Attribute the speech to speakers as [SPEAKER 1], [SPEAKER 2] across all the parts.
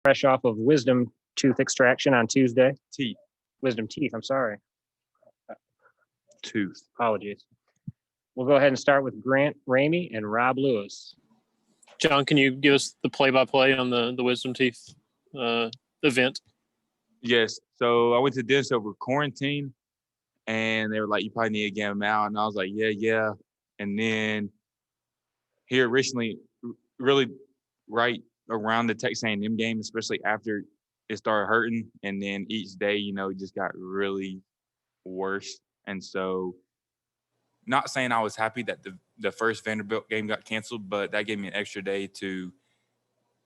[SPEAKER 1] fresh off of wisdom tooth extraction on Tuesday.
[SPEAKER 2] Teeth.
[SPEAKER 1] Wisdom teeth, I'm sorry.
[SPEAKER 2] Tooth.
[SPEAKER 1] Apologies. We'll go ahead and start with Grant Ramey and Rob Lewis.
[SPEAKER 3] John, can you give us the play-by-play on the wisdom teeth event?
[SPEAKER 2] Yes. So I went to dentist over quarantine, and they were like, "You probably need to get them out." And I was like, "Yeah." And then here recently, really right around the Texas A&M game, especially after it started hurting, and then each day, it just got really worse. And so, not saying I was happy that the first Vanderbilt game got canceled, but that gave me an extra day to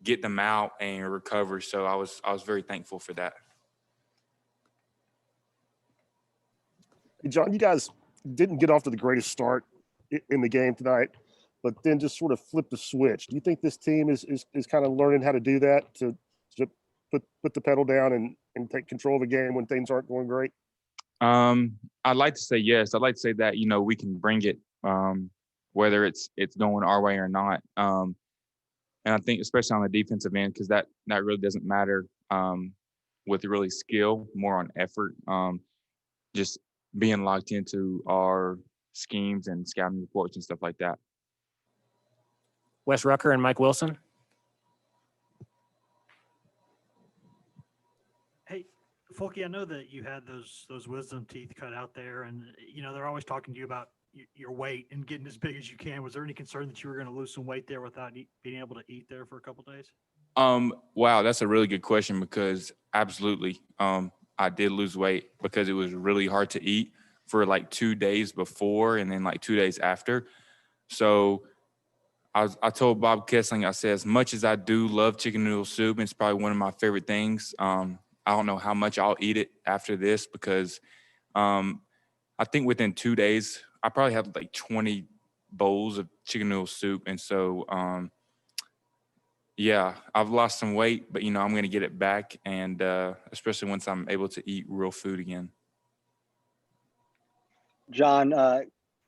[SPEAKER 2] get them out and recover. So I was very thankful for that.
[SPEAKER 4] Hey, John, you guys didn't get off to the greatest start in the game tonight, but then just sort of flipped the switch. Do you think this team is kind of learning how to do that, to put the pedal down and take control of the game when things aren't going great?
[SPEAKER 2] I'd like to say yes. I'd like to say that, we can bring it, whether it's going our way or not. And I think especially on the defensive end, because that really doesn't matter with really skill, more on effort, just being locked into our schemes and scouting reports and stuff like that.
[SPEAKER 1] Wes Rucker and Mike Wilson.
[SPEAKER 5] Hey, Fulky, I know that you had those wisdom teeth cut out there, and they're always talking to you about your weight and getting as big as you can. Was there any concern that you were going to lose some weight there without being able to eat there for a couple of days?
[SPEAKER 2] Wow, that's a really good question, because absolutely, I did lose weight because it was really hard to eat for like 2 days before and then like 2 days after. So I told Bob Kessling, I said, as much as I do love chicken noodle soup, it's probably one of my favorite things. I don't know how much I'll eat it after this, because I think within 2 days, I probably had like 20 bowls of chicken noodle soup. And so, yeah, I've lost some weight, but, I'm going to get it back. And especially once I'm able to eat real food again.
[SPEAKER 6] John,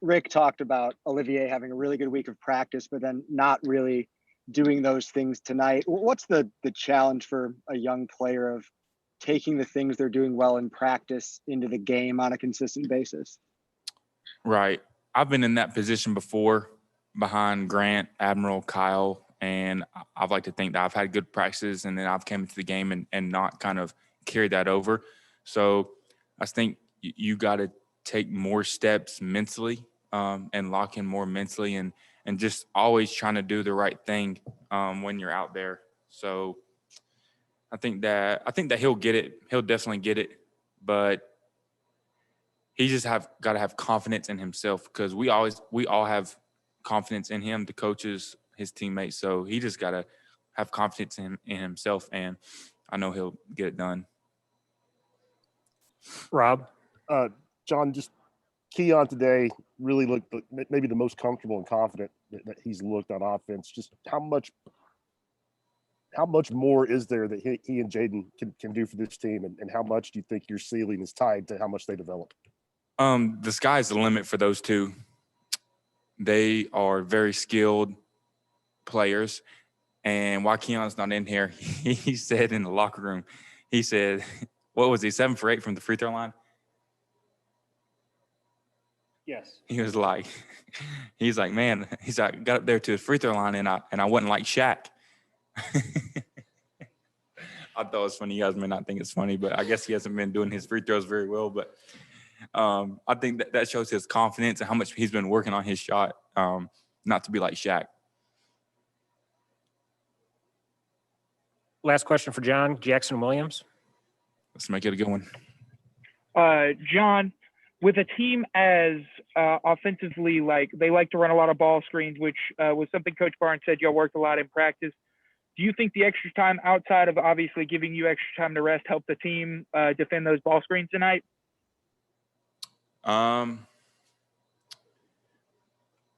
[SPEAKER 6] Rick talked about Olivier having a really good week of practice, but then not really doing those things tonight. What's the challenge for a young player of taking the things they're doing well in practice into the game on a consistent basis?
[SPEAKER 2] Right. I've been in that position before behind Grant, Admiral, Kyle, and I'd like to think that I've had good practices, and then I've came into the game and not kind of carried that over. So I think you got to take more steps mentally and lock in more mentally and just always trying to do the right thing when you're out there. So I think that he'll get it. He'll definitely get it, but he just got to have confidence in himself, because we all have confidence in him, the coaches, his teammates. So he just got to have confidence in himself, and I know he'll get it done.
[SPEAKER 1] Rob?
[SPEAKER 4] John, just Keon today really looked maybe the most comfortable and confident that he's looked on offense. Just how much more is there that he and Jaden can do for this team, and how much do you think your ceiling is tied to how much they develop?
[SPEAKER 2] The sky's the limit for those two. They are very skilled players. And while Keon's not in here, he said in the locker room, he said, what was he, 7 for 8 from the free throw line?
[SPEAKER 1] Yes.
[SPEAKER 2] He's like, man, got up there to the free throw line and I wasn't like Shaq. I thought it was funny. You guys may not think it's funny, but I guess he hasn't been doing his free throws very well. But I think that shows his confidence and how much he's been working on his shot, not to be like Shaq.
[SPEAKER 1] Last question for John, Jackson Williams.
[SPEAKER 2] Let's make it a good one.
[SPEAKER 7] John, with a team as offensively, like they like to run a lot of ball screens, which was something Coach Barnes said y'all worked a lot in practice. Do you think the extra time outside of obviously giving you extra time to rest helped the team defend those ball screens tonight?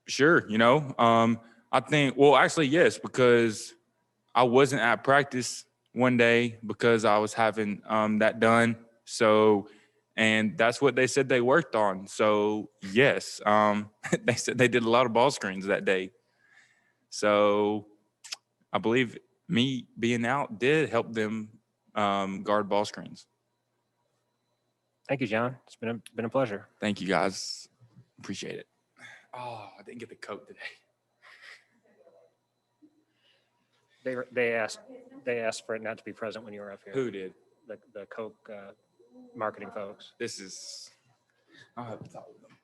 [SPEAKER 2] Sure. I think, well, actually, yes, because I wasn't at practice one day because I was having that done. So, and that's what they said they worked on. So, yes, they said they did a lot of ball screens that day. So, I believe me being out did help them guard ball screens.
[SPEAKER 1] Thank you, John. It's been a pleasure.
[SPEAKER 2] Thank you, guys. Appreciate it. Oh, I didn't get the coat today.
[SPEAKER 1] They asked for it not to be present when you were up here.
[SPEAKER 2] Who did?
[SPEAKER 1] The Coke marketing folks.
[SPEAKER 2] This is. I'll have to talk with them.